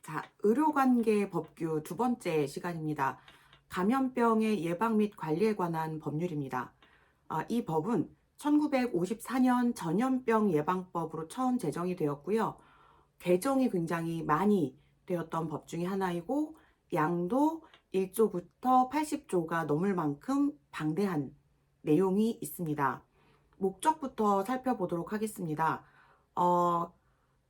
자, 의료관계 법규 두 번째 시간입니다. 감염병의 예방 및 관리에 관한 법률입니다. 이 법은 1954년 전염병 예방법으로 처음 제정이 되었고요. 개정이 굉장히 많이 되었던 법 중에 하나이고, 양도 1조부터 80조가 넘을 만큼 방대한 내용이 있습니다. 목적부터 살펴보도록 하겠습니다. 어,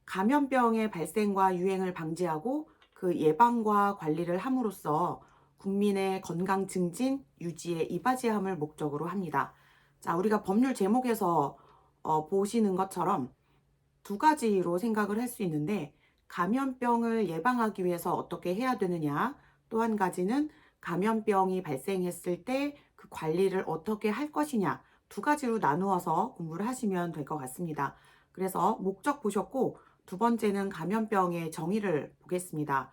감염병의 발생과 유행을 방지하고 그 예방과 관리를 함으로써 국민의 건강 증진, 유지에 이바지함을 목적으로 합니다. 자, 우리가 법률 제목에서 보시는 것처럼 두 가지로 생각을 할 수 있는데, 감염병을 예방하기 위해서 어떻게 해야 되느냐, 또 한 가지는 감염병이 발생했을 때 그 관리를 어떻게 할 것이냐, 두 가지로 나누어서 공부를 하시면 될 것 같습니다. 그래서 목적 보셨고, 두 번째는 감염병의 정의를 보겠습니다.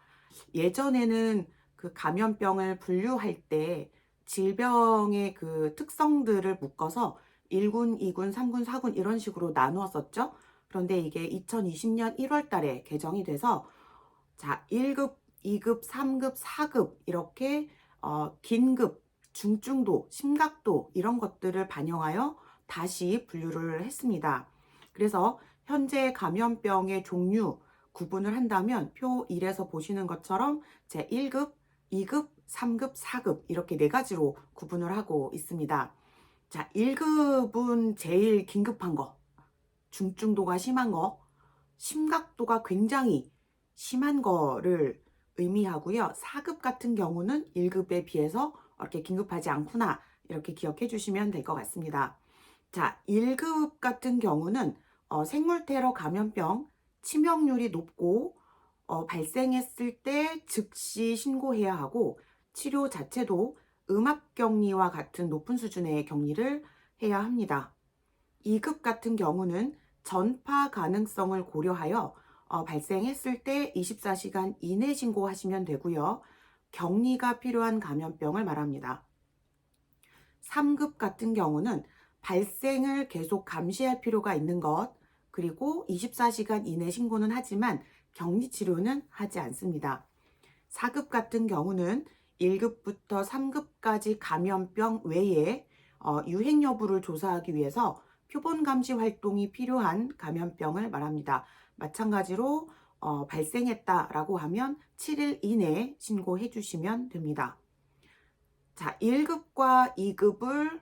예전에는 그 감염병을 분류할 때 질병의 그 특성들을 묶어서 1군, 2군, 3군, 4군 이런 식으로 나누었었죠. 그런데 이게 2020년 1월 달에 개정이 돼서 자, 1급, 2급, 3급, 4급 이렇게 긴급, 중증도, 심각도 이런 것들을 반영하여 다시 분류를 했습니다. 그래서 현재 감염병의 종류 구분을 한다면 표 1에서 보시는 것처럼 제 1급, 2급, 3급, 4급 이렇게 네 가지로 구분을 하고 있습니다. 자, 1급은 제일 긴급한 거, 중증도가 심한 거, 심각도가 굉장히 심한 거를 의미하고요. 4급 같은 경우는 1급에 비해서 이렇게 긴급하지 않구나 이렇게 기억해 주시면 될 것 같습니다. 자, 1급 같은 경우는 생물테러 감염병 치명률이 높고 발생했을 때 즉시 신고해야 하고 치료 자체도 음압격리와 같은 높은 수준의 격리를 해야 합니다. 2급 같은 경우는 전파 가능성을 고려하여 발생했을 때 24시간 이내 신고하시면 되고요. 격리가 필요한 감염병을 말합니다. 3급 같은 경우는 발생을 계속 감시할 필요가 있는 것, 그리고 24시간 이내 신고는 하지만 격리 치료는 하지 않습니다. 4급 같은 경우는 1급부터 3급까지 감염병 외에 유행 여부를 조사하기 위해서 표본 감시 활동이 필요한 감염병을 말합니다. 마찬가지로 발생했다라고 하면 7일 이내에 신고해 주시면 됩니다. 자, 1급과 2급을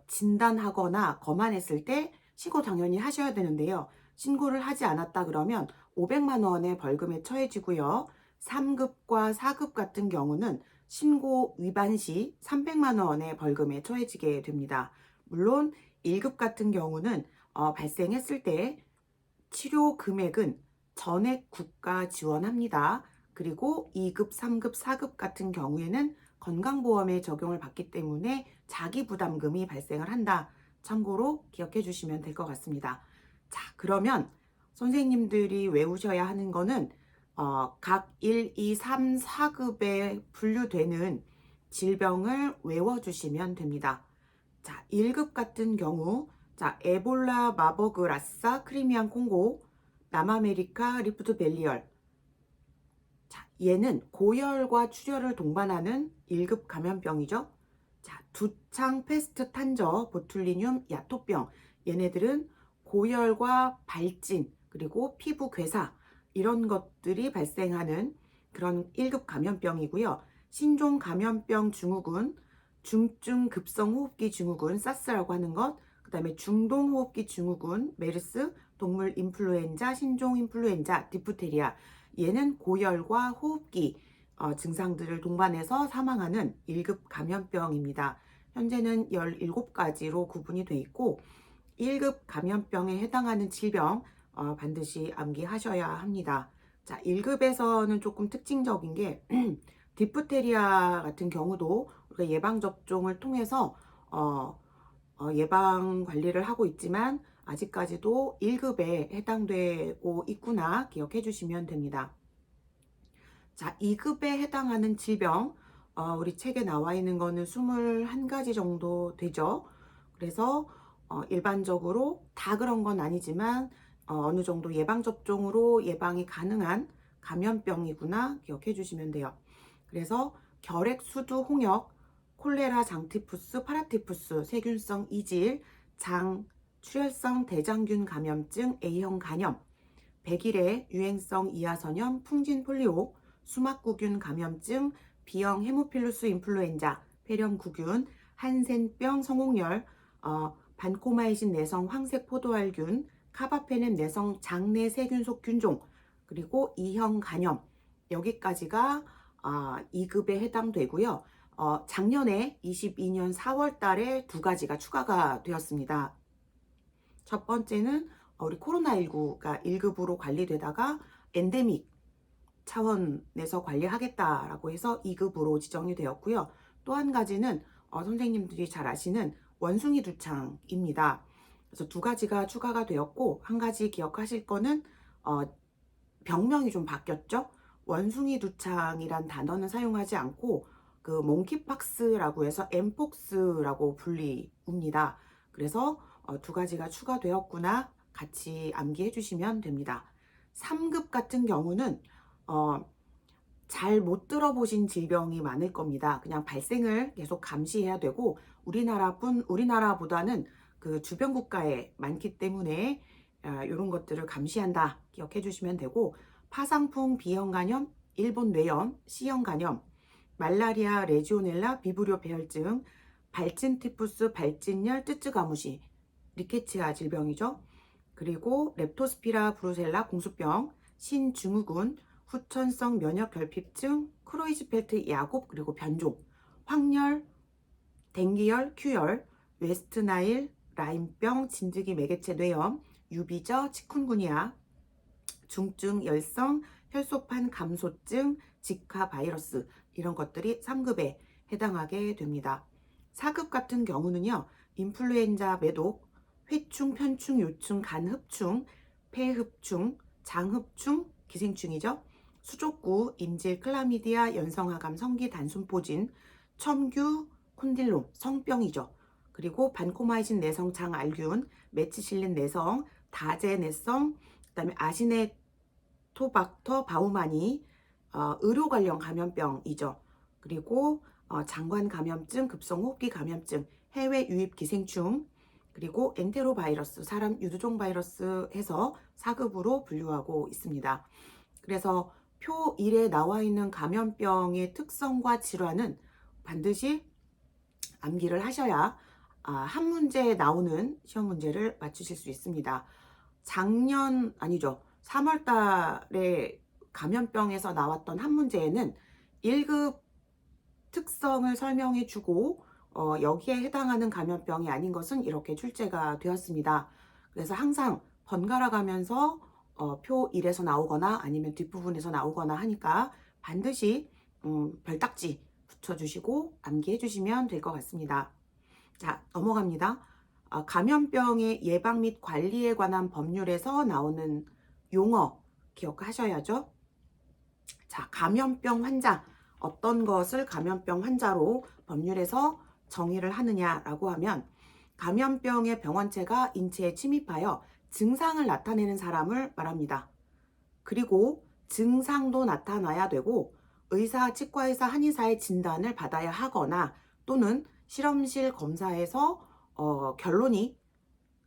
진단하거나 검안했을 때 신고 당연히 하셔야 되는데요. 신고를 하지 않았다 그러면 500만 원의 벌금에 처해지고요. 3급과 4급 같은 경우는 신고 위반 시 300만 원의 벌금에 처해지게 됩니다. 물론 1급 같은 경우는 발생했을 때 치료 금액은 전액 국가 지원합니다. 그리고 2급, 3급, 4급 같은 경우에는 건강보험에 적용을 받기 때문에 자기부담금이 발생을 한다. 참고로 기억해 주시면 될 것 같습니다. 자, 그러면 선생님들이 외우셔야 하는 거는 각 1, 2, 3, 4급에 분류되는 질병을 외워주시면 됩니다. 자, 1급 같은 경우 자, 에볼라, 마버그, 라싸, 크리미안 콩고, 남아메리카, 리프트 벨리열. 자, 얘는 고열과 출혈을 동반하는 1급 감염병이죠. 자, 두창, 페스트, 탄저, 보툴리듐, 야토병. 얘네들은 고열과 발진, 그리고 피부 괴사 이런 것들이 발생하는 그런 1급 감염병이고요. 신종 감염병 증후군, 중증 급성 호흡기 증후군, 사스라고 하는 것, 그 다음에 중동호흡기 증후군, 메르스, 동물 인플루엔자, 신종 인플루엔자, 디프테리아. 얘는 고열과 호흡기 증상들을 동반해서 사망하는 1급 감염병입니다. 현재는 17가지로 구분이 되어 있고 1급 감염병에 해당하는 질병 반드시 암기하셔야 합니다. 자, 1급에서는 조금 특징적인 게 디프테리아 같은 경우도 우리가 예방접종을 통해서 예방 관리를 하고 있지만 아직까지도 1급에 해당되고 있구나 기억해 주시면 됩니다. 자, 2급에 해당하는 질병, 우리 책에 나와 있는 거는 21가지 정도 되죠. 그래서 일반적으로 다 그런 건 아니지만 어느 정도 예방접종으로 예방이 가능한 감염병이구나 기억해 주시면 돼요. 그래서 결핵, 수두, 홍역, 콜레라, 장티푸스, 파라티푸스, 세균성 이질, 장, 출혈성 대장균 감염증, A형 간염, 백일의 유행성 이하선염, 풍진 폴리오, 수막구균 감염증, B형 헤모필루스 인플루엔자, 폐렴구균, 한센병 성홍열, 반코마이신 내성 황색 포도알균, 카바페넴 내성 장내 세균 속균종, 그리고 E형 간염, 여기까지가 2급에 해당되고요. 작년에 22년 4월 달에 2가지가 추가가 되었습니다. 첫 번째는 우리 코로나19가 1급으로 관리되다가 엔데믹 차원에서 관리하겠다라고 해서 2급으로 지정이 되었고요. 또 한 가지는 선생님들이 잘 아시는 원숭이 두창입니다. 그래서 2가지가 추가가 되었고, 한 가지 기억하실 거는 병명이 좀 바뀌었죠. 원숭이 두창이란 단어는 사용하지 않고 그 몽키팍스라고 해서 엠폭스라고 불리웁니다. 그래서 2가지가 추가되었구나 같이 암기해 주시면 됩니다. 3급 같은 경우는 잘 못 들어보신 질병이 많을 겁니다. 그냥 발생을 계속 감시해야 되고 우리나라보다는 그 주변 국가에 많기 때문에 이런 것들을 감시한다 기억해 주시면 되고, 파상풍 B형 간염, 일본 뇌염, C형 간염, 말라리아, 레지오넬라, 비브리오 배혈증, 발진 티푸스, 발진열, 쯔쯔가무시, 리케치아 질병이죠. 그리고 렙토스피라 브루셀라 공수병, 신증후군, 후천성 면역 결핍증, 크로이즈펠트 야곱, 그리고 변종, 황열, 댕기열, 큐열, 웨스트나일, 라임병, 진드기 매개체 뇌염, 유비저, 치쿤구니아, 중증 열성, 혈소판 감소증, 지카 바이러스, 이런 것들이 3급에 해당하게 됩니다. 4급 같은 경우는요, 인플루엔자 매독, 회충, 편충, 요충, 간흡충, 폐흡충, 장흡충, 기생충이죠. 수족구, 인질, 클라미디아, 연성하감, 성기, 단순포진, 첨규, 콘딜롬, 성병이죠. 그리고 반코마이신 내성 장알균, 메치실린 내성, 다제 내성, 그다음에 아시네토박터 바우마니, 의료 관련 감염병이죠. 그리고 장관 감염증, 급성호흡기 감염증, 해외 유입 기생충, 그리고 엔테로바이러스, 사람 유두종 바이러스 해서 4급으로 분류하고 있습니다. 그래서 표 1에 나와 있는 감염병의 특성과 질환은 반드시 암기를 하셔야 한 문제에 나오는 시험 문제를 맞추실 수 있습니다. 3월 달에 감염병에서 나왔던 한 문제에는 1급 특성을 설명해 주고 여기에 해당하는 감염병이 아닌 것은 이렇게 출제가 되었습니다. 그래서 항상 번갈아 가면서 표 1에서 나오거나 아니면 뒷부분에서 나오거나 하니까 반드시 별딱지 붙여주시고 암기해 주시면 될 것 같습니다. 자, 넘어갑니다. 감염병의 예방 및 관리에 관한 법률에서 나오는 용어 기억하셔야죠. 자, 감염병 환자, 어떤 것을 감염병 환자로 법률에서 정의를 하느냐라고 하면, 감염병의 병원체가 인체에 침입하여 증상을 나타내는 사람을 말합니다. 그리고 증상도 나타나야 되고 의사, 치과의사, 한의사의 진단을 받아야 하거나 또는 실험실 검사에서 결론이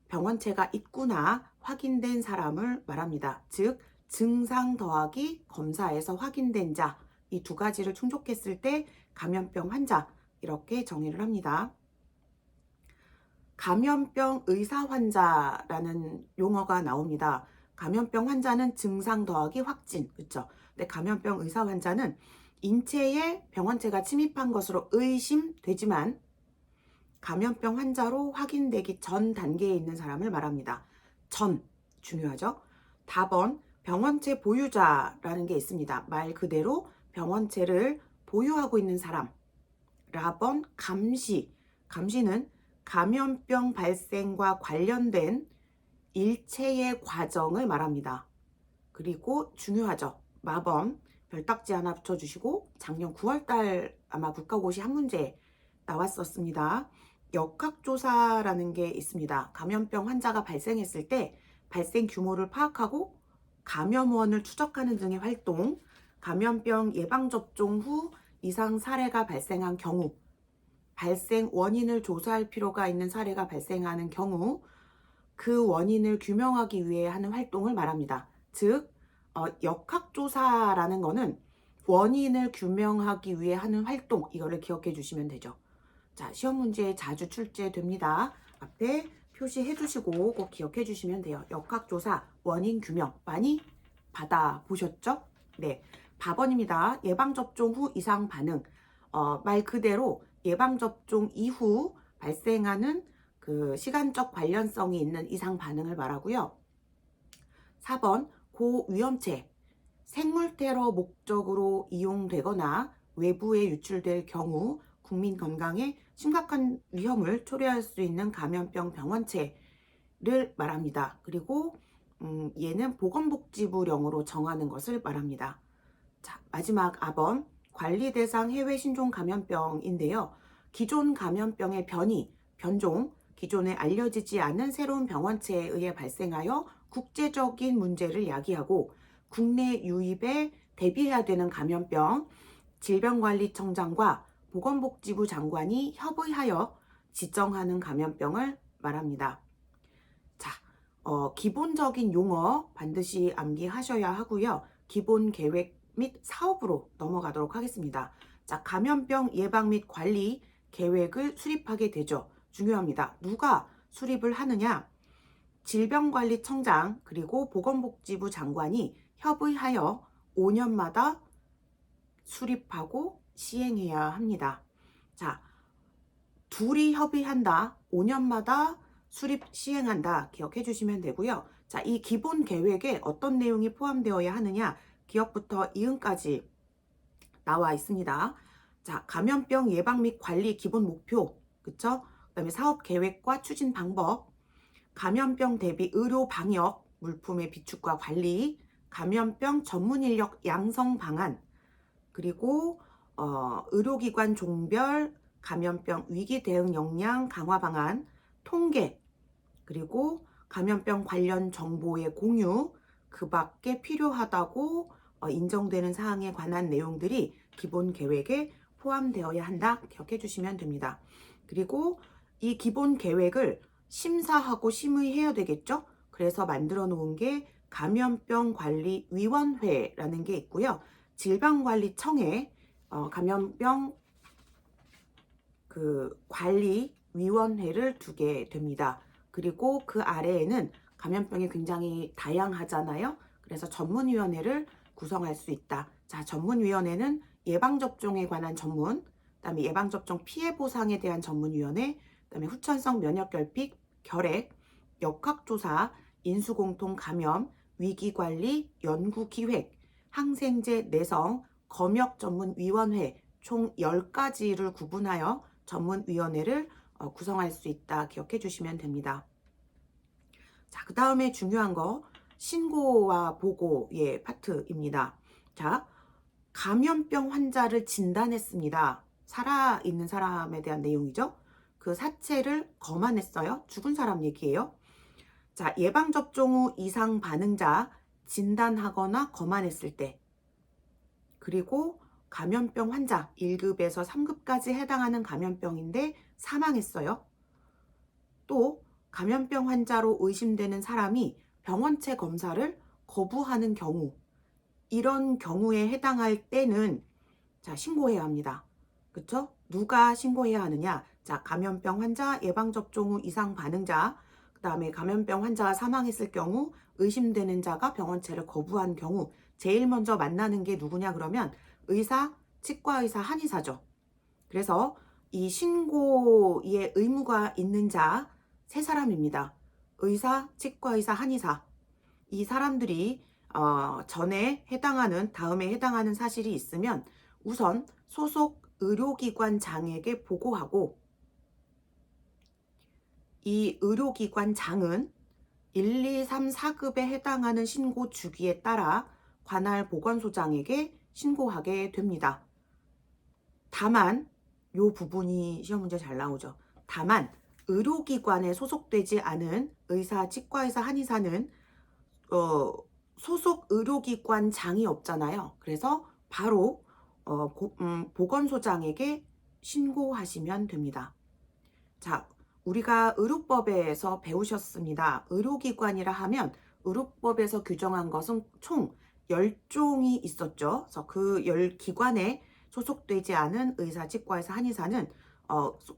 병원체가 있구나 확인된 사람을 말합니다. 즉 증상 더하기 검사에서 확인된 자, 이 2가지를 충족했을 때 감염병 환자, 이렇게 정의를 합니다. 감염병 의사 환자라는 용어가 나옵니다. 감염병 환자는 증상 더하기 확진, 그렇죠? 근데 감염병 의사 환자는 인체에 병원체가 침입한 것으로 의심되지만 감염병 환자로 확인되기 전 단계에 있는 사람을 말합니다. 전, 중요하죠? 답은 병원체 보유자라는 게 있습니다. 말 그대로 병원체를 보유하고 있는 사람. 라번 감시, 감시는 감염병 발생과 관련된 일체의 과정을 말합니다. 그리고 중요하죠. 마번, 별딱지 하나 붙여주시고 작년 9월달 아마 국가고시 한 문제 나왔었습니다. 역학조사라는 게 있습니다. 감염병 환자가 발생했을 때 발생 규모를 파악하고 감염원을 추적하는 등의 활동, 감염병 예방접종 후 이상 사례가 발생한 경우, 발생 원인을 조사할 필요가 있는 사례가 발생하는 경우, 그 원인을 규명하기 위해 하는 활동을 말합니다. 즉, 역학조사라는 거는 원인을 규명하기 위해 하는 활동, 이거를 기억해 주시면 되죠. 자, 시험 문제에 자주 출제됩니다. 앞에 표시해 주시고 꼭 기억해 주시면 돼요. 역학조사, 원인 규명 많이 받아보셨죠? 네, 4번입니다. 예방접종 후 이상 반응. 말 그대로 예방접종 이후 발생하는 그 시간적 관련성이 있는 이상 반응을 말하고요. 4번, 고위험체. 생물 테러 목적으로 이용되거나 외부에 유출될 경우 국민 건강에 심각한 위험을 초래할 수 있는 감염병 병원체를 말합니다. 그리고 얘는 보건복지부령으로 정하는 것을 말합니다. 자, 마지막 4번, 관리 대상 해외 신종 감염병인데요. 기존 감염병의 변종, 기존에 알려지지 않은 새로운 병원체에 의해 발생하여 국제적인 문제를 야기하고 국내 유입에 대비해야 되는 감염병, 질병관리청장과 보건복지부 장관이 협의하여 지정하는 감염병을 말합니다. 자, 기본적인 용어 반드시 암기하셔야 하고요. 기본 계획 및 사업으로 넘어가도록 하겠습니다. 자, 감염병 예방 및 관리 계획을 수립하게 되죠. 중요합니다. 누가 수립을 하느냐? 질병관리청장 그리고 보건복지부 장관이 협의하여 5년마다 수립하고 시행해야 합니다. 자, 둘이 협의한다. 5년마다 수립 시행한다. 기억해 주시면 되고요. 자, 이 기본 계획에 어떤 내용이 포함되어야 하느냐? 기억부터 이응까지 나와 있습니다. 자, 감염병 예방 및 관리 기본 목표, 그쵸? 그다음에 사업 계획과 추진 방법, 감염병 대비 의료 방역, 물품의 비축과 관리, 감염병 전문 인력 양성 방안, 그리고 의료기관 종별 감염병 위기 대응 역량 강화 방안, 통계, 그리고 감염병 관련 정보의 공유, 그 밖에 필요하다고 인정되는 사항에 관한 내용들이 기본 계획에 포함되어야 한다. 기억해 주시면 됩니다. 그리고 이 기본 계획을 심사하고 심의해야 되겠죠? 그래서 만들어 놓은 게 감염병관리위원회라는 게 있고요. 질병관리청에 감염병 그 관리위원회를 두게 됩니다. 그리고 그 아래에는 감염병이 굉장히 다양하잖아요. 그래서 전문위원회를 구성할 수 있다. 자, 전문위원회는 예방접종에 관한 전문, 그다음에 예방접종 피해 보상에 대한 전문위원회, 그다음에 후천성 면역결핍, 결핵, 역학조사, 인수공통 감염, 위기관리, 연구기획, 항생제 내성, 검역 전문위원회 총 10가지를 구분하여 전문위원회를 구성할 수 있다. 기억해 주시면 됩니다. 자, 그 다음에 중요한 거 신고와 보고의 파트입니다. 자, 감염병 환자를 진단했습니다. 살아있는 사람에 대한 내용이죠. 그 사체를 검안했어요. 죽은 사람 얘기예요. 자, 예방접종 후 이상 반응자 진단하거나 검안했을 때, 그리고 감염병 환자 1급에서 3급까지 해당하는 감염병인데 사망했어요. 또 감염병 환자로 의심되는 사람이 병원체 검사를 거부하는 경우, 이런 경우에 해당할 때는 자, 신고해야 합니다. 그쵸? 누가 신고해야 하느냐? 자, 감염병 환자, 예방접종 후 이상 반응자, 그 다음에 감염병 환자가 사망했을 경우, 의심되는 자가 병원체를 거부한 경우, 제일 먼저 만나는 게 누구냐 그러면 의사, 치과의사, 한의사죠. 그래서 이 신고의 의무가 있는 자 세 사람입니다. 의사, 치과의사, 한의사. 이 사람들이 전에 해당하는, 다음에 해당하는 사실이 있으면 우선 소속 의료기관 장에게 보고하고, 이 의료기관 장은 1, 2, 3, 4급에 해당하는 신고 주기에 따라 관할 보건소장에게 신고하게 됩니다. 다만 이 부분이 시험 문제 잘 나오죠. 다만 의료기관에 소속되지 않은 의사, 치과의사, 한의사는 소속 의료기관 장이 없잖아요. 그래서 바로 보건소장에게 신고하시면 됩니다. 자, 우리가 의료법에서 배우셨습니다. 의료기관이라 하면 의료법에서 규정한 것은 총 10종이 있었죠. 그래서 그 10기관에 소속되지 않은 의사, 치과의사, 한의사는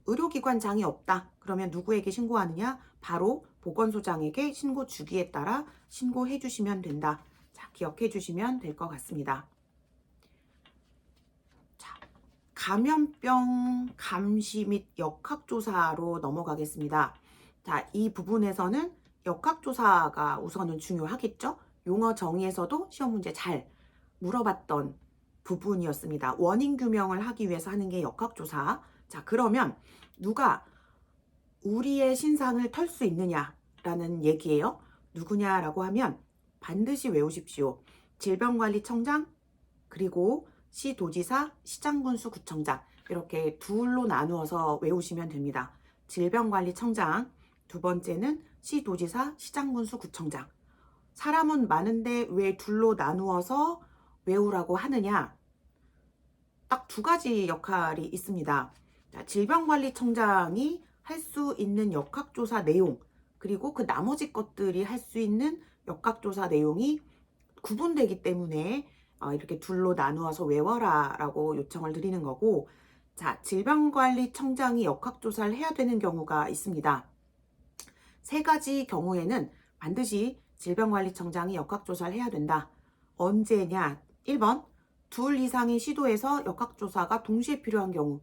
의료기관장이 없다. 그러면 누구에게 신고하느냐? 바로 보건소장에게 신고 주기에 따라 신고해 주시면 된다. 자, 기억해 주시면 될 것 같습니다. 자, 감염병 감시 및 역학조사로 넘어가겠습니다. 자, 이 부분에서는 역학조사가 우선은 중요하겠죠? 용어 정의에서도 시험 문제 잘 물어봤던 부분이었습니다. 원인 규명을 하기 위해서 하는 게 역학조사. 자, 그러면 누가 우리의 신상을 털 수 있느냐라는 얘기예요. 누구냐라고 하면 반드시 외우십시오. 질병관리청장, 그리고 시도지사, 시장군수, 구청장, 이렇게 둘로 나누어서 외우시면 됩니다. 질병관리청장, 두 번째는 시도지사, 시장군수, 구청장. 사람은 많은데 왜 둘로 나누어서 외우라고 하느냐? 딱 두 가지 역할이 있습니다. 자, 질병관리청장이 할 수 있는 역학조사 내용, 그리고 그 나머지 것들이 할 수 있는 역학조사 내용이 구분되기 때문에 이렇게 둘로 나누어서 외워라 라고 요청을 드리는 거고, 자, 질병관리청장이 역학조사를 해야 되는 경우가 있습니다. 세 가지 경우에는 반드시 질병관리청장이 역학조사를 해야 된다. 언제냐? 1번, 둘 이상의 시도에서 역학조사가 동시에 필요한 경우,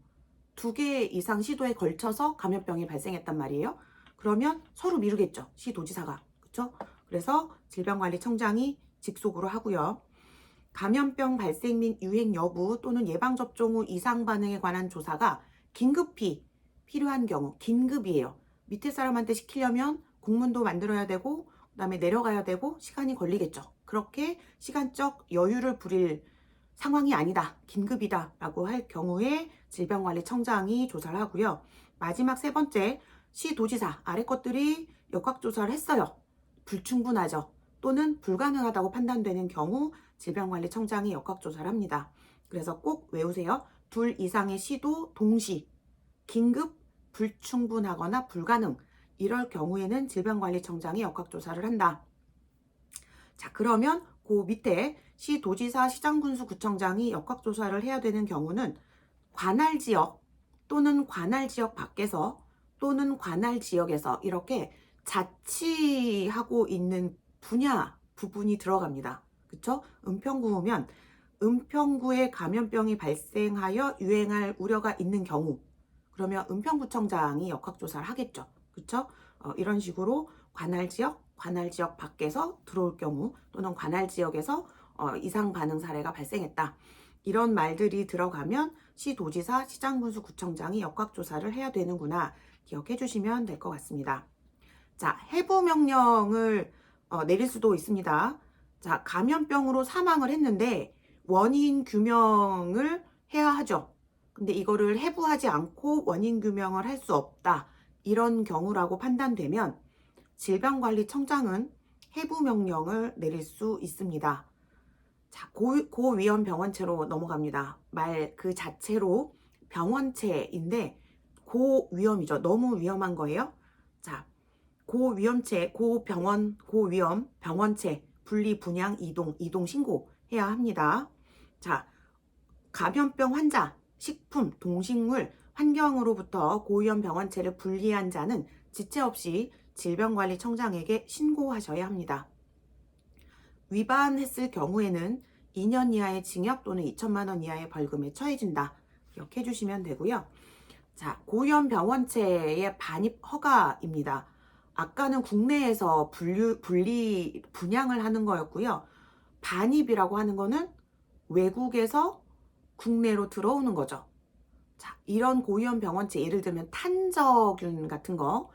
2개 이상 시도에 걸쳐서 감염병이 발생했단 말이에요. 그러면 서로 미루겠죠, 시도지사가. 그렇죠? 그래서 질병관리청장이 직속으로 하고요. 감염병 발생 및 유행 여부 또는 예방접종 후 이상 반응에 관한 조사가 긴급히 필요한 경우, 긴급이에요. 밑에 사람한테 시키려면 공문도 만들어야 되고, 그 다음에 내려가야 되고, 시간이 걸리겠죠. 그렇게 시간적 여유를 부릴 상황이 아니다, 긴급이다 라고 할 경우에 질병관리청장이 조사를 하고요. 마지막 세 번째, 시도지사, 아래 것들이 역학조사를 했어요. 불충분하죠. 또는 불가능하다고 판단되는 경우 질병관리청장이 역학조사를 합니다. 그래서 꼭 외우세요. 둘 이상의 시도 동시, 긴급, 불충분하거나 불가능, 이럴 경우에는 질병관리청장이 역학조사를 한다. 자, 그러면 그 밑에 시도지사, 시장군수, 구청장이 역학조사를 해야 되는 경우는 관할 지역 또는 관할 지역 밖에서 또는 관할 지역에서 이렇게 자치하고 있는 분야, 부분이 들어갑니다. 그쵸? 은평구면 은평구에 감염병이 발생하여 유행할 우려가 있는 경우, 그러면 은평구청장이 역학조사를 하겠죠. 그쵸? 이런 식으로 관할 지역 밖에서 들어올 경우 또는 관할 지역에서 이상 반응 사례가 발생했다. 이런 말들이 들어가면 시도지사, 시장군수, 구청장이 역학조사를 해야 되는구나 기억해 주시면 될 것 같습니다. 자, 해부 명령을 내릴 수도 있습니다. 자, 감염병으로 사망을 했는데 원인 규명을 해야 하죠. 근데 이거를 해부하지 않고 원인 규명을 할 수 없다, 이런 경우라고 판단되면 질병관리청장은 해부 명령을 내릴 수 있습니다. 자, 고위험 병원체로 넘어갑니다. 말 그 자체로 병원체인데 고위험이죠. 너무 위험한 거예요. 자, 고위험체, 고병원, 고위험, 병원체, 분리, 분양, 이동 신고해야 합니다. 자, 감염병 환자, 식품, 동식물, 환경으로부터 고위험 병원체를 분리한 자는 지체 없이 질병관리청장에게 신고하셔야 합니다. 위반했을 경우에는 2년 이하의 징역 또는 2천만 원 이하의 벌금에 처해진다. 기억해 주시면 되고요. 자, 고위험 병원체의 반입 허가입니다. 아까는 국내에서 분양을 하는 거였고요. 반입이라고 하는 거는 외국에서 국내로 들어오는 거죠. 자, 이런 고위험 병원체, 예를 들면 탄저균 같은 거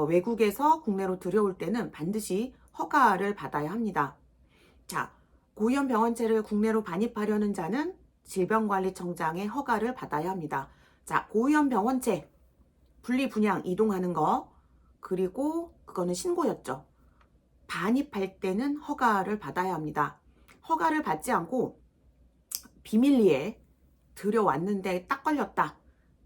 외국에서 국내로 들여올 때는 반드시 허가를 받아야 합니다. 자, 고위험 병원체를 국내로 반입하려는 자는 질병관리청장의 허가를 받아야 합니다. 자, 고위험 병원체 분리 분양 이동하는 거, 그리고 그거는 신고였죠. 반입할 때는 허가를 받아야 합니다. 허가를 받지 않고 비밀리에 들여왔는데 딱 걸렸다.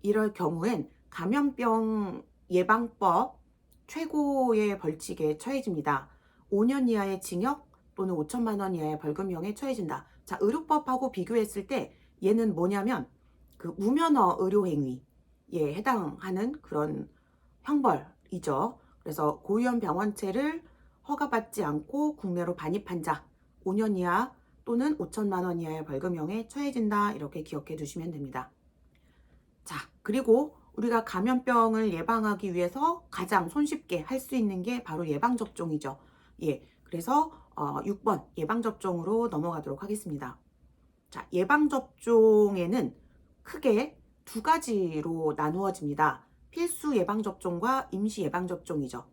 이럴 경우엔 감염병 예방법 최고의 벌칙에 처해집니다. 5년 이하의 징역 또는 5천만 원 이하의 벌금형에 처해진다. 자, 의료법하고 비교했을 때 얘는 뭐냐면 그 무면허 의료행위에 해당하는 그런 형벌이죠. 그래서 고위험 병원체를 허가받지 않고 국내로 반입한 자 5년 이하 또는 5천만 원 이하의 벌금형에 처해진다. 이렇게 기억해 두시면 됩니다. 자, 그리고 우리가 감염병을 예방하기 위해서 가장 손쉽게 할 수 있는 게 바로 예방접종이죠. 그래서 6번 예방접종으로 넘어가도록 하겠습니다. 자, 예방접종에는 크게 두 가지로 나누어집니다. 필수 예방접종과 임시 예방접종이죠.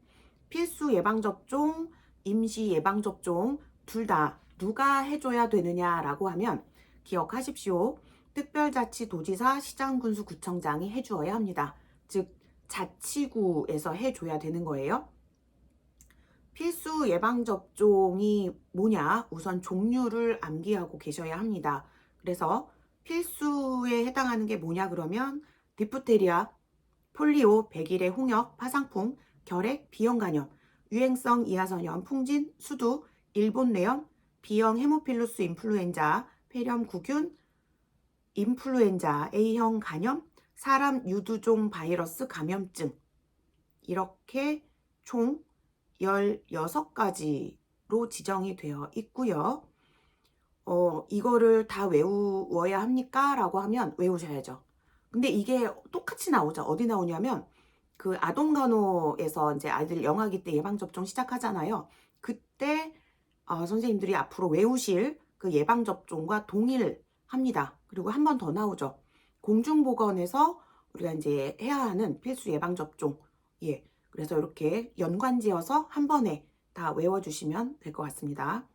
필수 예방접종, 임시 예방접종 둘 다 누가 해줘야 되느냐라고 하면 기억하십시오. 특별자치도지사, 시장군수, 구청장이 해주어야 합니다. 즉 자치구에서 해줘야 되는 거예요. 필수 예방접종이 뭐냐? 우선 종류를 암기하고 계셔야 합니다. 그래서 필수에 해당하는 게 뭐냐 그러면 디프테리아, 폴리오, 백일의 홍역, 파상풍, 결핵, 비형 간염, 유행성 이하선염, 풍진, 수두, 일본뇌염, B형 헤모필루스 인플루엔자, 폐렴구균, 인플루엔자, A형 간염, 사람 유두종 바이러스 감염증 이렇게 총 16가지로 지정이 되어 있고요. 이거를 다 외워야 합니까? 라고 하면 외우셔야죠. 근데 이게 똑같이 나오죠. 어디 나오냐면 그 아동간호에서 이제 아이들 영아기 때 예방접종 시작하잖아요. 그때 선생님들이 앞으로 외우실 그 예방접종과 동일합니다. 그리고 한 번 더 나오죠. 공중보건에서 우리가 이제 해야 하는 필수 예방접종. 그래서 이렇게 연관지어서 한 번에 다 외워주시면 될 것 같습니다.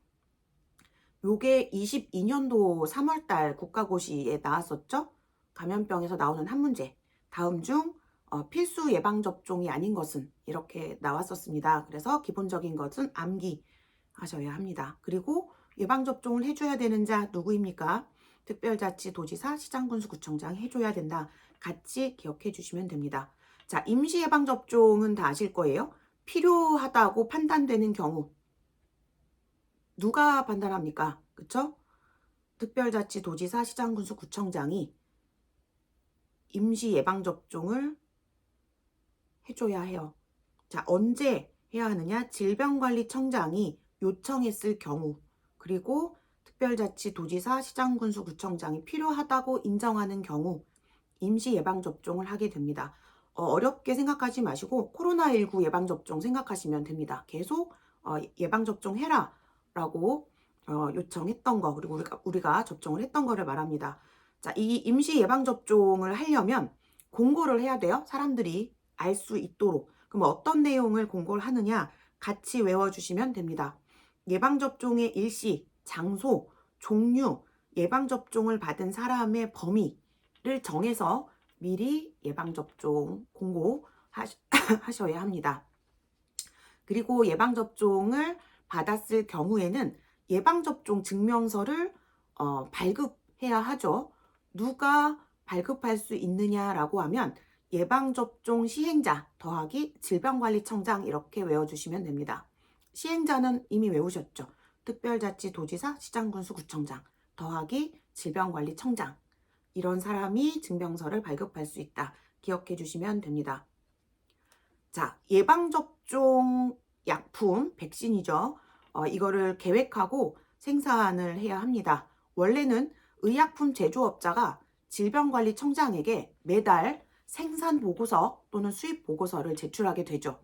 요게 22년도 3월달 국가고시에 나왔었죠. 감염병에서 나오는 한 문제. 다음 중 필수 예방접종이 아닌 것은 이렇게 나왔었습니다. 그래서 기본적인 것은 암기하셔야 합니다. 그리고 예방접종을 해줘야 되는 자 누구입니까? 특별자치도지사, 시장군수, 구청장이 해줘야 된다. 같이 기억해 주시면 됩니다. 자, 임시 예방접종은 다 아실 거예요. 필요하다고 판단되는 경우 누가 판단합니까? 그쵸? 특별자치도지사, 시장군수, 구청장이 임시 예방접종을 해줘야 해요. 자, 언제 해야 하느냐? 질병관리청장이 요청했을 경우, 그리고 특별자치도지사, 시장군수, 구청장이 필요하다고 인정하는 경우 임시 예방접종을 하게 됩니다. 어렵게 생각하지 마시고 코로나19 예방접종 생각하시면 됩니다. 계속 예방접종 해라 라고 요청했던 거, 그리고 우리가 접종을 했던 거를 말합니다. 자, 이 임시 예방접종을 하려면 공고를 해야 돼요. 사람들이 알 수 있도록. 그럼 어떤 내용을 공고를 하느냐? 같이 외워주시면 됩니다. 예방접종의 일시, 장소, 종류, 예방접종을 받은 사람의 범위를 정해서 미리 예방접종 공고하셔야 합니다. 그리고 예방접종을 받았을 경우에는 예방접종 증명서를 발급해야 하죠. 누가 발급할 수 있느냐라고 하면 예방접종 시행자 더하기 질병관리청장 이렇게 외워주시면 됩니다. 시행자는 이미 외우셨죠. 특별자치도지사, 시장군수, 구청장 더하기 질병관리청장 이런 사람이 증명서를 발급할 수 있다. 기억해 주시면 됩니다. 자, 예방접종 약품, 백신이죠. 이거를 계획하고 생산을 해야 합니다. 원래는 의약품 제조업자가 질병관리청장에게 매달 생산 보고서 또는 수입 보고서를 제출하게 되죠.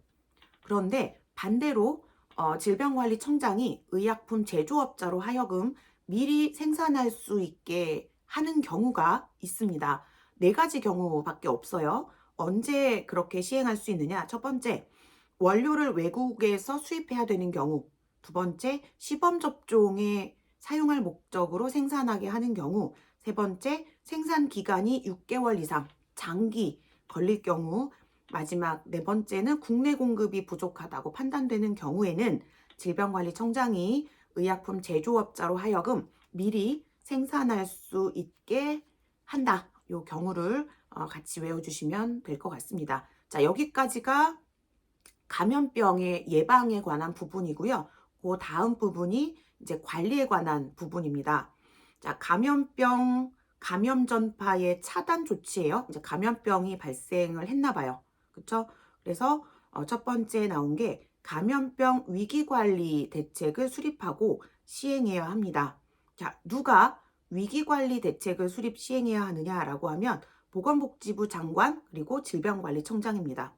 그런데 반대로 질병관리청장이 의약품 제조업자로 하여금 미리 생산할 수 있게 하는 경우가 있습니다. 4가지 경우밖에 없어요. 언제 그렇게 시행할 수 있느냐? 첫 번째, 원료를 외국에서 수입해야 되는 경우. 두 번째, 시범접종에 사용할 목적으로 생산하게 하는 경우. 세 번째, 생산 기간이 6개월 이상 장기 걸릴 경우. 마지막 4번째는 국내 공급이 부족하다고 판단되는 경우에는 질병관리청장이 의약품 제조업자로 하여금 미리 생산할 수 있게 한다. 요 경우를 같이 외워주시면 될 것 같습니다. 자, 여기까지가 감염병의 예방에 관한 부분이고요. 그 다음 부분이 이제 관리에 관한 부분입니다. 자, 감염 전파의 차단 조치예요. 이제 감염병이 발생을 했나 봐요. 그렇죠? 그래서 첫 번째 나온 게 감염병 위기관리 대책을 수립하고 시행해야 합니다. 자, 누가 위기관리 대책을 수립 시행해야 하느냐라고 하면 보건복지부 장관 그리고 질병관리청장입니다.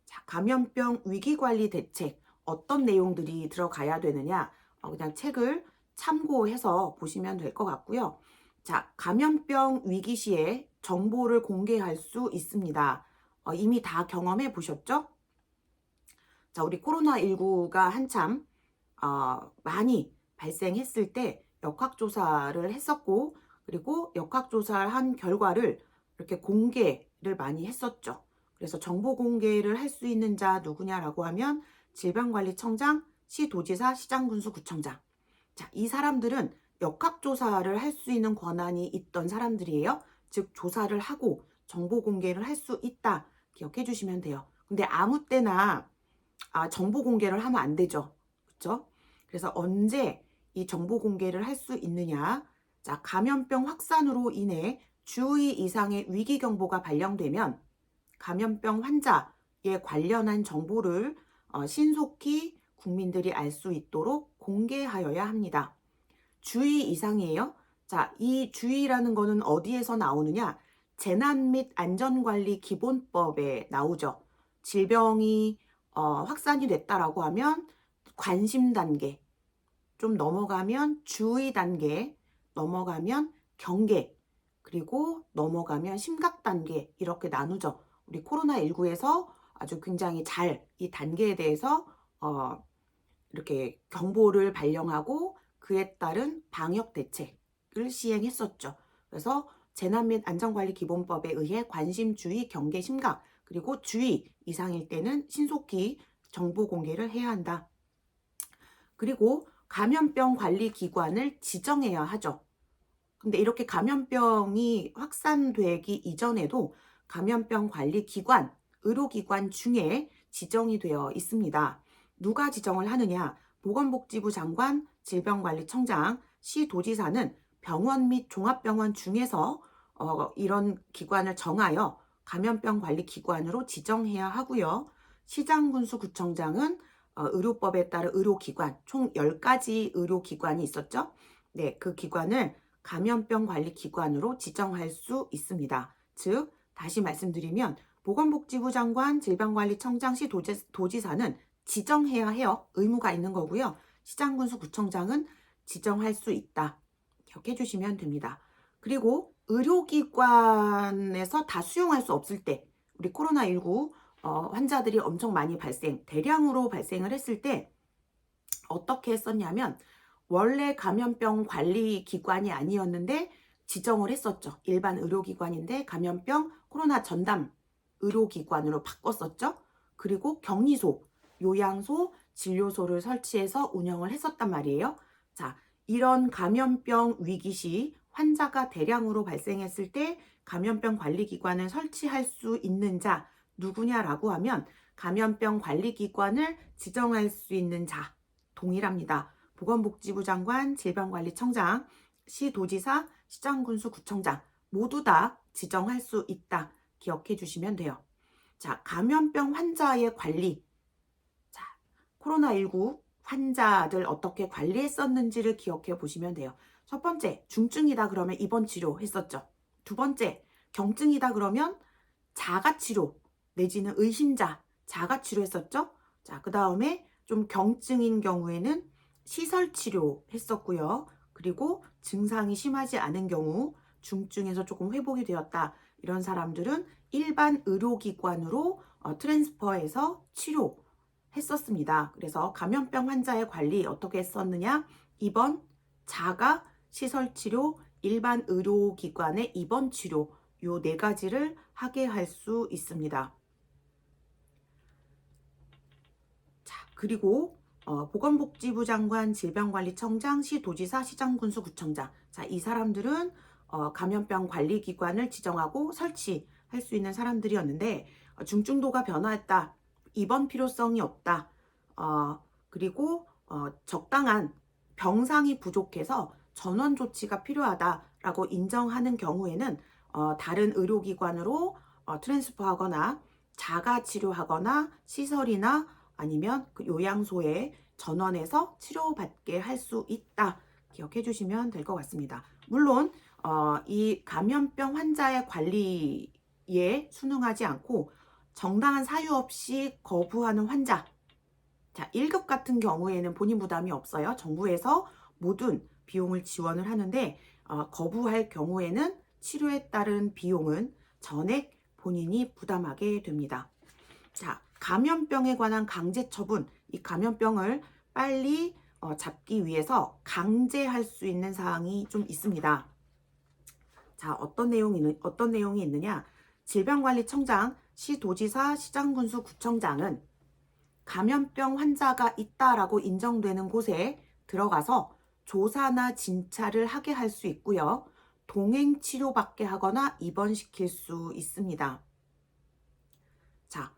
자, 감염병 위기관리 대책 어떤 내용들이 들어가야 되느냐 그냥 책을 참고해서 보시면 될 것 같고요. 자, 감염병 위기 시에 정보를 공개할 수 있습니다. 이미 다 경험해 보셨죠? 자, 우리 코로나19가 한참 많이 발생했을 때 역학조사를 했었고, 그리고 역학조사를 한 결과를 이렇게 공개를 많이 했었죠. 그래서 정보 공개를 할 수 있는 자 누구냐라고 하면 질병관리청장, 시도지사, 시장군수, 구청장. 자, 이 사람들은 역학조사를 할 수 있는 권한이 있던 사람들이에요. 즉, 조사를 하고 정보 공개를 할 수 있다. 기억해 주시면 돼요. 근데 아무 때나 정보 공개를 하면 안 되죠. 그렇죠? 그래서 언제 이 정보 공개를 할 수 있느냐? 자, 감염병 확산으로 인해 주의 이상의 위기 경보가 발령되면 감염병 환자에 관련한 정보를 신속히 국민들이 알 수 있도록 공개하여야 합니다. 주의 이상이에요. 자, 이 주의라는 거는 어디에서 나오느냐? 재난 및 안전관리 기본법에 나오죠. 질병이 확산이 됐다라고 하면 관심 단계, 좀 넘어가면 주의 단계, 넘어가면 경계, 그리고 넘어가면 심각 단계 이렇게 나누죠. 우리 코로나19에서 아주 굉장히 잘 이 단계에 대해서 이렇게 경보를 발령하고 그에 따른 방역 대책을 시행했었죠. 그래서 재난 및 안전관리 기본법에 의해 관심, 주의, 경계, 심각 그리고 주의 이상일 때는 신속히 정보 공개를 해야 한다. 그리고 감염병 관리 기관을 지정해야 하죠. 근데 이렇게 감염병이 확산되기 이전에도 감염병 관리 기관, 의료기관 중에 지정이 되어 있습니다. 누가 지정을 하느냐? 보건복지부 장관, 질병관리청장, 시도지사는 병원 및 종합병원 중에서 이런 기관을 정하여 감염병 관리 기관으로 지정해야 하고요. 시장군수 구청장은 의료법에 따른 의료기관, 총 10가지 의료기관이 있었죠. 네, 그 기관을 감염병 관리 기관으로 지정할 수 있습니다. 즉, 다시 말씀드리면 보건복지부 장관, 질병관리청장, 시도지사는 지정해야 해요. 의무가 있는 거고요. 시장군수 구청장은 지정할 수 있다. 기억해 주시면 됩니다. 그리고 의료기관에서 다 수용할 수 없을 때 우리 코로나19 환자들이 엄청 많이 대량으로 발생을 했을 때 어떻게 했었냐면 원래 감염병 관리 기관이 아니었는데 지정을 했었죠. 일반 의료기관인데 감염병 코로나 전담 의료기관으로 바꿨었죠. 그리고 격리소, 요양소, 진료소를 설치해서 운영을 했었단 말이에요. 자, 이런 감염병 위기 시 환자가 대량으로 발생했을 때 감염병 관리기관을 설치할 수 있는 자 누구냐라고 하면 감염병 관리기관을 지정할 수 있는 자 동일합니다. 보건복지부 장관, 질병관리청장, 시도지사, 시장군수, 구청장 모두 다 지정할 수 있다. 기억해 주시면 돼요. 자, 감염병 환자의 관리. 자, 코로나19 환자들 어떻게 관리했었는지를 기억해 보시면 돼요. 첫 번째, 중증이다 그러면 입원 치료 했었죠. 두 번째, 경증이다 그러면 자가치료 내지는 의심자 자가치료 했었죠. 자, 그 다음에 좀 경증인 경우에는 시설치료 했었고요. 그리고 증상이 심하지 않은 경우 중증에서 조금 회복이 되었다. 이런 사람들은 일반 의료기관으로 트랜스퍼해서 치료했었습니다. 그래서 감염병 환자의 관리 어떻게 했었느냐? 입원, 자가, 시설치료, 일반 의료기관의 입원 치료 요 4가지를 하게 할 수 있습니다. 자, 그리고 보건복지부 장관, 질병관리청장, 시도지사, 시장군수, 구청장. 자, 이 사람들은 감염병 관리기관을 지정하고 설치할 수 있는 사람들이었는데 중증도가 변화했다. 입원 필요성이 없다. 그리고 적당한 병상이 부족해서 전원 조치가 필요하다라고 인정하는 경우에는 다른 의료기관으로 트랜스퍼하거나 자가 치료하거나 시설이나 아니면 그 요양소에 전원해서 치료받게 할 수 있다. 기억해 주시면 될 것 같습니다. 물론 이 감염병 환자의 관리에 순응하지 않고 정당한 사유 없이 거부하는 환자, 자, 1급 같은 경우에는 본인 부담이 없어요. 정부에서 모든 비용을 지원을 하는데 거부할 경우에는 치료에 따른 비용은 전액 본인이 부담하게 됩니다. 자, 감염병에 관한 강제 처분, 이 감염병을 빨리 잡기 위해서 강제할 수 있는 사항이 좀 있습니다. 자, 어떤 내용이 있느냐? 질병관리청장, 시도지사, 시장군수, 구청장은 감염병 환자가 있다라고 인정되는 곳에 들어가서 조사나 진찰을 하게 할 수 있고요. 동행 치료받게 하거나 입원시킬 수 있습니다. 자,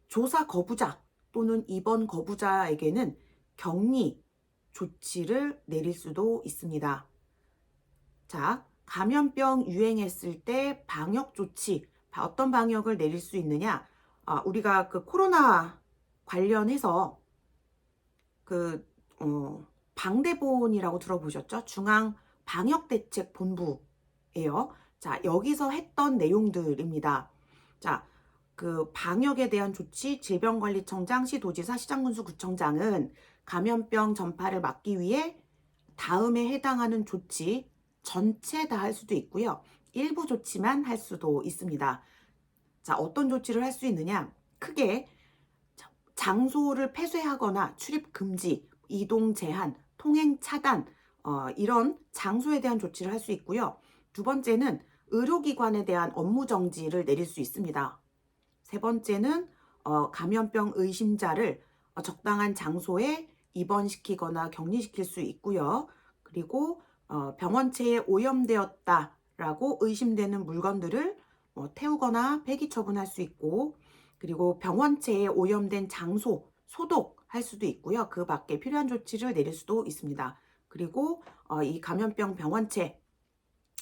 조사 거부자 또는 입원 거부자에게는 격리 조치를 내릴 수도 있습니다. 자, 감염병 유행했을 때 방역 조치, 어떤 방역을 내릴 수 있느냐? 우리가 그 코로나 관련해서 방대본이라고 들어보셨죠? 중앙 방역대책본부예요. 자, 여기서 했던 내용들입니다. 자, 그 방역에 대한 조치, 질병관리청장, 시도지사, 시장군수, 구청장은 감염병 전파를 막기 위해 다음에 해당하는 조치 전체 다 할 수도 있고요. 일부 조치만 할 수도 있습니다. 자, 어떤 조치를 할 수 있느냐? 크게 장소를 폐쇄하거나 출입 금지, 이동 제한, 통행 차단, 이런 장소에 대한 조치를 할 수 있고요. 두 번째는 의료기관에 대한 업무 정지를 내릴 수 있습니다. 세 번째는 감염병 의심자를 적당한 장소에 입원시키거나 격리시킬 수 있고요. 그리고 병원체에 오염되었다라고 의심되는 물건들을 태우거나 폐기 처분할 수 있고, 그리고 병원체에 오염된 장소 소독할 수도 있고요. 그 밖에 필요한 조치를 내릴 수도 있습니다. 그리고 이 감염병 병원체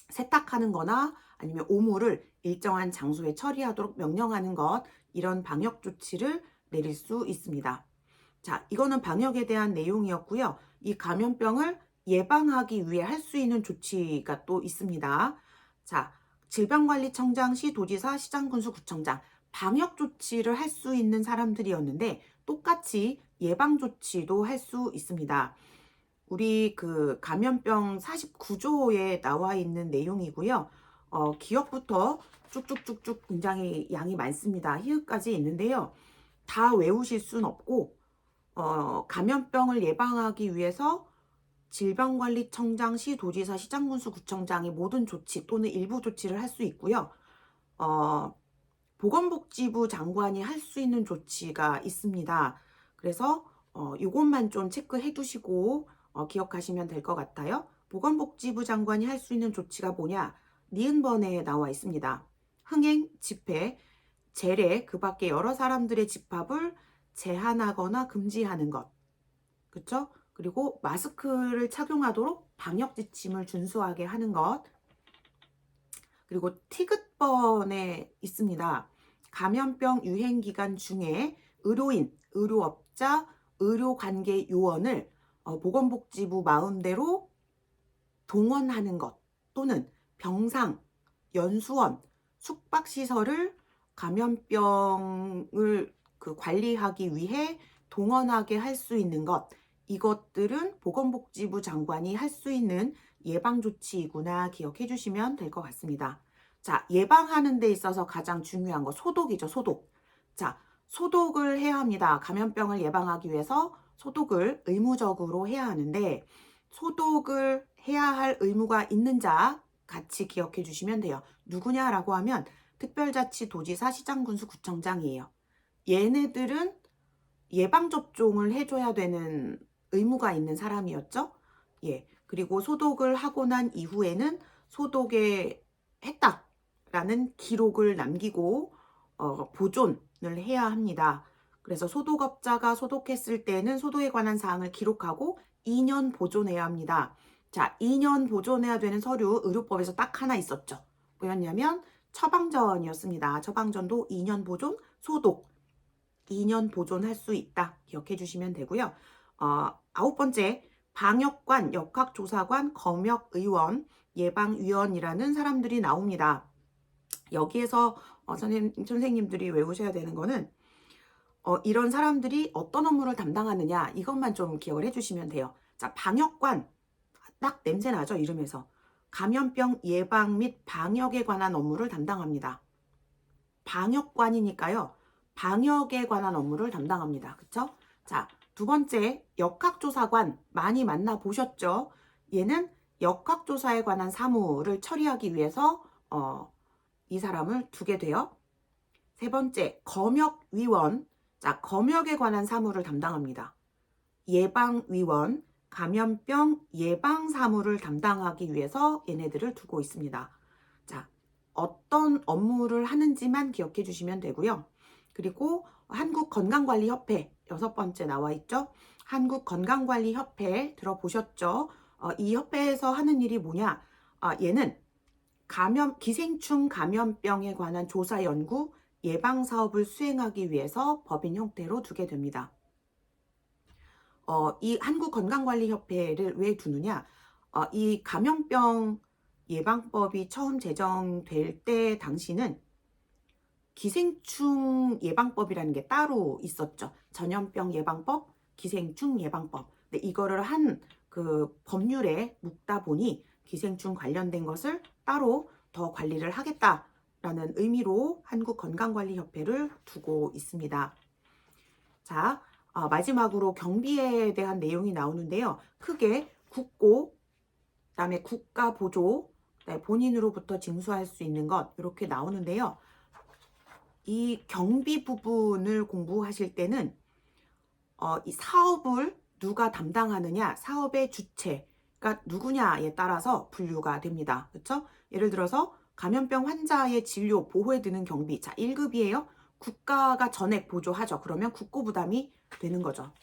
세탁하는 거나 아니면 오물을 일정한 장소에 처리하도록 명령하는 것, 이런 방역 조치를 내릴 수 있습니다. 자, 이거는 방역에 대한 내용이었고요. 이 감염병을 예방하기 위해 할 수 있는 조치가 또 있습니다. 자, 질병관리청장, 시도지사, 시장군수, 구청장, 방역 조치를 할 수 있는 사람들이었는데 똑같이 예방 조치도 할 수 있습니다. 우리 그 감염병 49조에 나와 있는 내용이고요. 기억부터 쭉쭉쭉쭉 굉장히 양이 많습니다. 히읗까지 있는데요. 다 외우실 순 없고 감염병을 예방하기 위해서 질병관리청장, 시도지사, 시장군수, 구청장이 모든 조치 또는 일부 조치를 할 수 있고요. 보건복지부 장관이 할 수 있는 조치가 있습니다. 그래서 이것만 좀 체크해 두시고 기억하시면 될 것 같아요. 보건복지부 장관이 할 수 있는 조치가 뭐냐? 니은번에 나와 있습니다. 흥행, 집회, 재래, 그 밖에 여러 사람들의 집합을 제한하거나 금지하는 것. 그렇죠? 그리고 마스크를 착용하도록 방역 지침을 준수하게 하는 것. 그리고 티귿번에 있습니다. 감염병 유행 기간 중에 의료인, 의료업자, 의료관계 요원을 보건복지부 마음대로 동원하는 것 또는 병상, 연수원, 숙박시설을 감염병을 관리하기 위해 동원하게 할 수 있는 것, 이것들은 보건복지부 장관이 할 수 있는 예방조치이구나 기억해 주시면 될 것 같습니다. 자, 예방하는 데 있어서 가장 중요한 거 소독이죠, 소독. 자, 소독을 해야 합니다. 감염병을 예방하기 위해서 소독을 의무적으로 해야 하는데 소독을 해야 할 의무가 있는 자 같이 기억해 주시면 돼요. 누구냐라고 하면 특별자치도지사, 시장군수, 구청장이에요. 얘네들은 예방접종을 해줘야 되는 의무가 있는 사람이었죠. 예. 그리고 소독을 하고 난 이후에는 소독에 했다라는 기록을 남기고 보존을 해야 합니다. 그래서 소독업자가 소독했을 때는 소독에 관한 사항을 기록하고 2년 보존해야 합니다. 자, 2년 보존해야 되는 서류 의료법에서 딱 하나 있었죠. 뭐였냐면 처방전이었습니다. 처방전도 2년 보존, 소독 2년 보존할 수 있다. 기억해 주시면 되고요. 9번째, 방역관, 역학조사관, 검역의원, 예방위원이라는 사람들이 나옵니다. 여기에서 선생님들이 외우셔야 되는 거는 이런 사람들이 어떤 업무를 담당하느냐 이것만 좀 기억을 해주시면 돼요. 자, 방역관, 딱 냄새 나죠, 이름에서. 감염병 예방 및 방역에 관한 업무를 담당합니다. 방역관이니까요. 방역에 관한 업무를 담당합니다. 그쵸? 자, 두 번째, 역학조사관 많이 만나보셨죠? 얘는 역학조사에 관한 사무를 처리하기 위해서 이 사람을 두게 돼요. 세 번째, 검역위원. 자, 검역에 관한 사무를 담당합니다. 예방위원, 감염병 예방 사무를 담당하기 위해서 얘네들을 두고 있습니다. 자, 어떤 업무를 하는지만 기억해 주시면 되고요. 그리고 한국건강관리협회 6번째 나와 있죠. 한국건강관리협회 들어보셨죠? 이 협회에서 하는 일이 뭐냐? 얘는 기생충 감염병에 관한 조사 연구 예방 사업을 수행하기 위해서 법인 형태로 두게 됩니다. 이 한국건강관리협회를 왜 두느냐? 이 감염병 예방법이 처음 제정될 때 당시는 기생충 예방법이라는 게 따로 있었죠. 전염병 예방법, 기생충 예방법. 근데 이거를 한 그 법률에 묶다 보니 기생충 관련된 것을 따로 더 관리를 하겠다라는 의미로 한국건강관리협회를 두고 있습니다. 자, 마지막으로 경비에 대한 내용이 나오는데요. 크게 국고, 그다음에 국가보조, 그다음에 본인으로부터 징수할 수 있는 것 이렇게 나오는데요. 이 경비 부분을 공부하실 때는 이 사업을 누가 담당하느냐, 사업의 주체가 누구냐에 따라서 분류가 됩니다. 그렇죠? 예를 들어서 감염병 환자의 진료 보호에 드는 경비, 자 1급이에요. 국가가 전액 보조하죠. 그러면 국고 부담이 되는 거죠.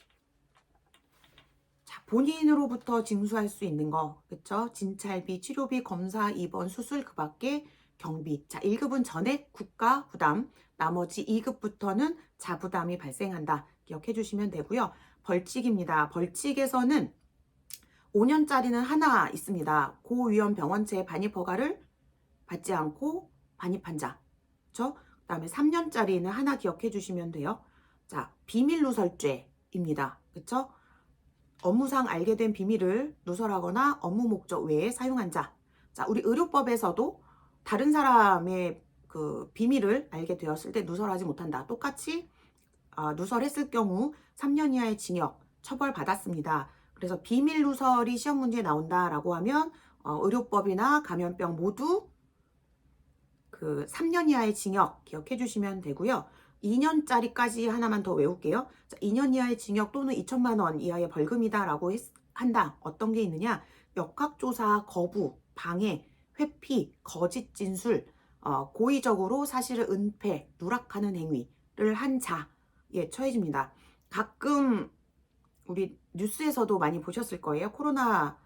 자, 본인으로부터 징수할 수 있는 거, 그렇죠? 진찰비, 치료비, 검사, 입원, 수술 그 밖에 경비. 자, 1급은 전액 국가 부담, 나머지 2급부터는 자부담이 발생한다. 기억해 주시면 되고요. 벌칙입니다. 벌칙에서는 5년짜리는 하나 있습니다. 고위험 병원체 반입 허가를 받지 않고 반입한 자. 그렇죠? 그다음에 3년짜리는 하나 기억해 주시면 돼요. 자, 비밀 누설죄입니다. 그렇죠? 업무상 알게 된 비밀을 누설하거나 업무 목적 외에 사용한 자. 자, 우리 의료법에서도 다른 사람의 그 비밀을 알게 되었을 때 누설하지 못한다. 똑같이 누설했을 경우 3년 이하의 징역 처벌받았습니다. 그래서 비밀 누설이 시험 문제에 나온다라고 하면 의료법이나 감염병 모두 그 3년 이하의 징역 기억해 주시면 되고요. 2년짜리까지 하나만 더 외울게요. 자, 2년 이하의 징역 또는 2천만 원 이하의 벌금이다라고 한다. 어떤 게 있느냐? 역학조사 거부, 방해, 회피, 거짓 진술, 고의적으로 사실을 은폐, 누락하는 행위를 한 자에 처해집니다. 가끔 우리 뉴스에서도 많이 보셨을 거예요. 코로나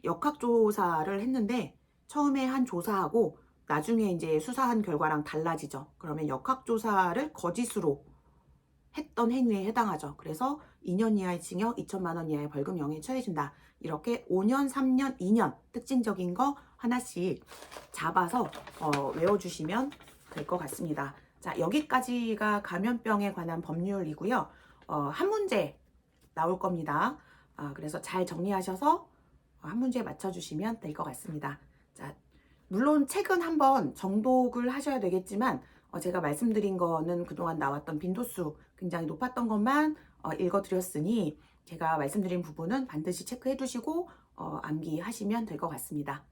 역학조사를 했는데 처음에 한 조사하고 나중에 이제 수사한 결과랑 달라지죠. 그러면 역학조사를 거짓으로 했던 행위에 해당하죠. 그래서 2년 이하의 징역, 2천만 원 이하의 벌금형에 처해진다. 이렇게 5년, 3년, 2년 특징적인 거 하나씩 잡아서 외워주시면 될 것 같습니다. 자, 여기까지가 감염병에 관한 법률이고요. 한 문제 나올 겁니다. 그래서 잘 정리하셔서 한 문제에 맞춰주시면 될 것 같습니다. 자, 물론 책은 한번 정독을 하셔야 되겠지만 제가 말씀드린 거는 그동안 나왔던 빈도수 굉장히 높았던 것만 읽어드렸으니 제가 말씀드린 부분은 반드시 체크해 두시고 암기하시면 될 것 같습니다.